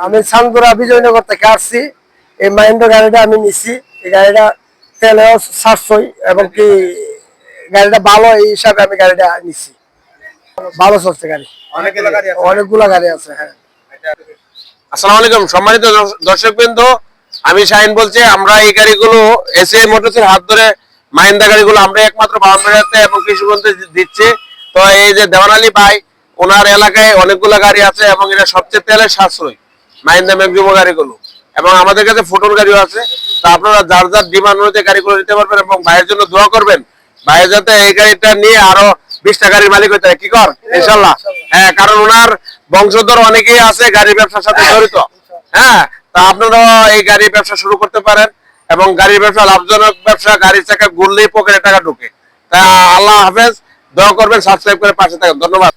আমি চান্দুরা বিজয়নগর থেকে আসছি। এই মাহিন্দ্রা গাড়িটা আমি নিছি। এই গাড়িটা তেলেও সাশ্রয় এবং কি গাড়িটা ভালো, এই হিসাবে আমি গাড়িটা নিছি। ভালো চলছে গাড়ি, অনেকগুলা গাড়ি আছে। হ্যাঁ, আসসালামু আলাইকুম সম্মানিত দর্শকবৃন্দ, আমি শাহিন বলছি। আমরা এই গাড়িগুলো এসএ মোটরসের হাত ধরে মাহিন্দ্রা গাড়িগুলো আমরা একমাত্র বাউন্ডারিতে এবং কৃষিগঞ্জে দিচ্ছি। তো এই যে দেওয়ান আলী ভাই, ওনার এলাকায় অনেকগুলো গাড়ি আছে এবং এটা সবচেয়ে তেলের সাশ্রয় মাহিন্দ্রা ম্যাক্সিমো গাড়িগুলো, এবং আমাদের কাছে ফুটন গাড়িও আছে। তো আপনারা যার যার ডিমান্ড অনুযায়ী গাড়িগুলো নিতে পারবেন এবং ভাইয়ের জন্য দোয়া করবেন, ভাই যাতে এই গাড়িটা নিয়ে আরো 20টা গাড়ির মালিক হতে হয়। কি কর ইনশাল্লাহ। হ্যাঁ, কারণ ওনার বংশধর অনেকেই আছে গাড়ির ব্যবসার সাথে জড়িত। হ্যাঁ, তা আপনারা এই গাড়ির ব্যবসা শুরু করতে পারেন এবং গাড়ির ব্যবসা লাভজনক ব্যবসা। গাড়ির চাকা ঘুরলেই পকেটে টাকা ঢুকে। তা আল্লাহ হাফেজ, দোয়া করবেন, সাবস্ক্রাইব করে পাশে থাকেন। ধন্যবাদ।